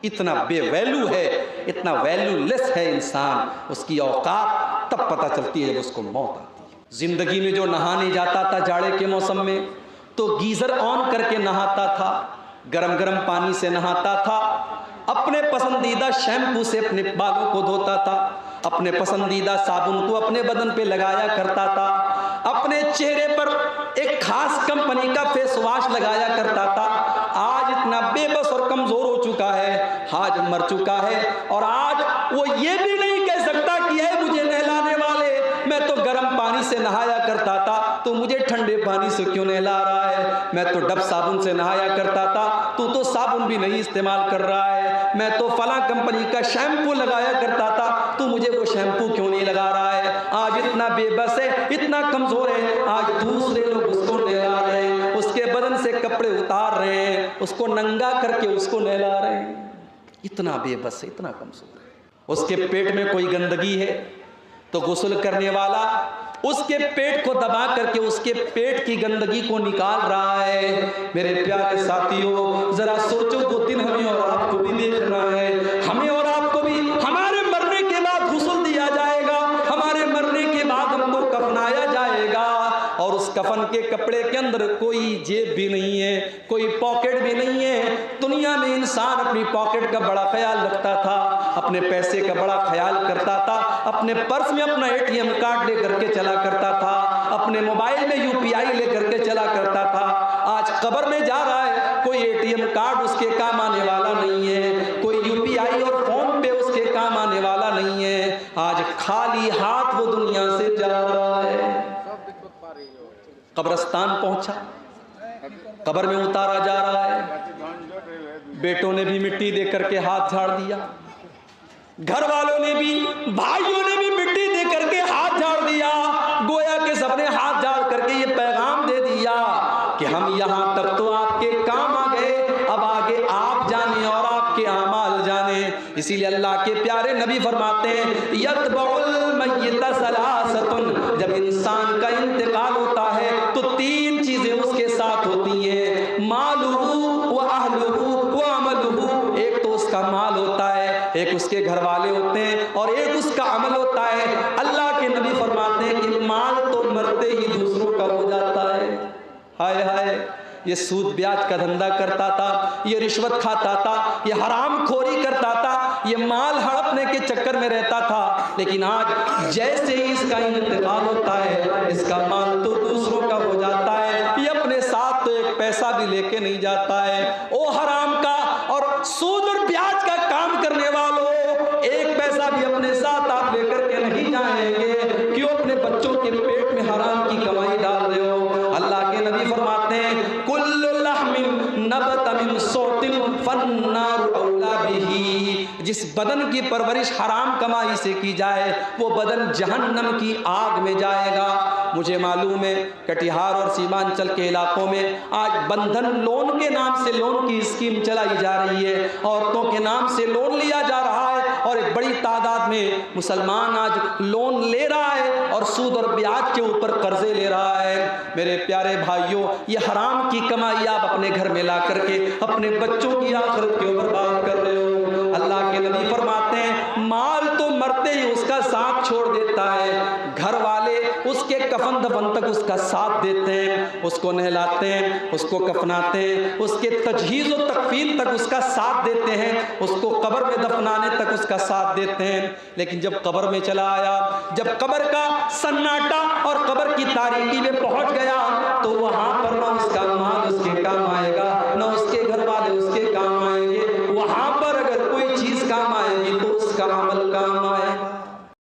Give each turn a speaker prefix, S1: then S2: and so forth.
S1: इतना बेवैल्यू है, इतना वैल्यूलेस है इंसान, उसकी औकात तब पता चलती है जब उसको मौत आती है। जिंदगी में जो नहाने जाता था जाड़े के मौसम में तो गीजर ऑन करके नहाता था, गरम गरम पानी से नहाता था, अपने पसंदीदा शैम्पू से अपने बालों को धोता था, अपने पसंदीदा साबुन को अपने बदन पे लगाया करता था, अपने चेहरे पर एक खास कंपनी का फेस वॉश लगाया करता था। आज इतना बेबस और कमजोर हो चुका है, आज मर चुका है और आज वो ये भी नहीं कह सकता कि है मुझे नहलाने वाले, मैं तो गर्म पानी से नहाया करता था, तो मुझे ठंडे पानी से क्यों नहला रहा है? मैं तो डब साबुन से नहाया करता था, तू तो साबुन भी नहीं इस्तेमाल कर रहा है। मैं तो फला कंपनी का शैम्पू लगाया करता था, तू मुझे वो शैम्पू क्यों नहीं लगा रहा है? आज इतना बेबस है, इतना कमजोर है, आज दूसरे लोग उसको नहला रहे हैं, उसके बदन से कपड़े उतार रहे हैं, उसको नंगा करके उसको नहला रहे हैं। इतना बेबस है, इतना कमजोर है। उसके पेट में कोई गंदगी है तो गुस्ल करने वाला उसके पेट को दबा करके उसके पेट की गंदगी को निकाल रहा है। मेरे प्यारे साथियों, जरा सोचो, वो दिन हमें और आपको भी देखना है। हमें और आपको भी हमारे मरने के बाद गुस्ल दिया जाएगा, हमारे मरने के बाद हमको कफनाया जाएगा और उस कफन के कपड़े के अंदर कोई जेब भी नहीं है, कोई पॉकेट भी नहीं है। दुनिया में इंसान अपनी पॉकेट का बड़ा ख्याल रखता था, अपने पैसे का बड़ा ख्याल करता था, अपने पर्स में अपना एटीएम कार्ड लेकर के चला करता था, अपने मोबाइल में यूपीआई लेकर के चला करता था। आज कब्र में जा रहा है, कोई एटीएम कार्ड उसके काम आने वाला नहीं है, कोई यूपीआई और फोन पे उसके काम आने वाला नहीं है। आज खाली हाथ वो दुनिया से जा रहा है। कब्रिस्तान पहुंचा, कब्र में उतारा जा रहा है। बेटों ने भी मिट्टी दे करके हाथ झाड़ दिया, घर वालों ने भी, भाइयों ने भी मिट्टी दे करके हाथ झाड़ दिया। गोया के सबने हाथ झाड़ करके ये पैगाम दे दिया कि हम यहाँ तक तो आपके काम आ गए, अब आगे आप जाने और आपके आमाल जाने। इसीलिए अल्लाह के प्यारे नबी फरमाते हैं, यतबउल मय्यित सलासतुन, जब इंसान का इंतकाल होता है तो तीन चीजें उसके साथ होती हैं, मालुहु व अहलुहु व अमलुहु। एक तो उसका माल होता है, एक उसके घर वाले होते हैं और एक उसका अमल होता है। अल्लाह के नबी फरमाते हैं कि माल तो मरते ही दूसरों का हो जाता है। हाय हाय, ये सूद ब्याज का धंधा करता था, ये रिश्वत खाता था, ये हराम खोरी करता था, ये माल हड़पने के चक्कर में रहता था, लेकिन आज जैसे ही इसका इंतकाल होता है, इसका माल तो दूसरों का हो जाता है, ये अपने साथ तो एक पैसा भी लेके नहीं जाता है। ओ हराम का और सूद और ब्याज का काम करने वालों, एक पैसा भी अपने साथ आप लेकर के नहीं जाएंगे, क्यों अपने बच्चों के पेट में हराम की कमाई डाल रहे हो? अल्लाह के नबी फरमाते हैं, कुल्लु लहमिन नबत मिन सौतिन फन्नारु औला बिही। जिस बदन की परवरिश हराम कमाई से की जाए वो बदन जहन्नम की आग में जाएगा। मुझे मालूम है कटिहार और सीमांचल के इलाकों में आज बंधन लोन के नाम से लोन की स्कीम चलाई जा रही है, औरतों के नाम से लोन लिया जा रहा है और एक बड़ी तादाद में मुसलमान आज लोन ले रहा है और सूद और ब्याज के ऊपर कर्जे ले रहा है। मेरे प्यारे भाइयों, ये हराम की कमाई आप अपने घर में ला करके अपने बच्चों की आखिरत के ऊपर बात कर रहे हो। अल्लाह के नबी फरमाते हैं, माल तो मरते ही उसका साथ छोड़ देता है, घर वाले उसके कफन दफन तक उसका साथ देते हैं, उसको नहलाते हैं, उसको कफनाते हैं, उसके तजहीज़ और तकफीन तक उसका साथ देते हैं, उसको कब्र में दफनाने तक उसका साथ देते हैं। लेकिन जब कब्र में चला आया, जब कब्र का सन्नाटा और कब्र की तारीकी में पहुंच गया तो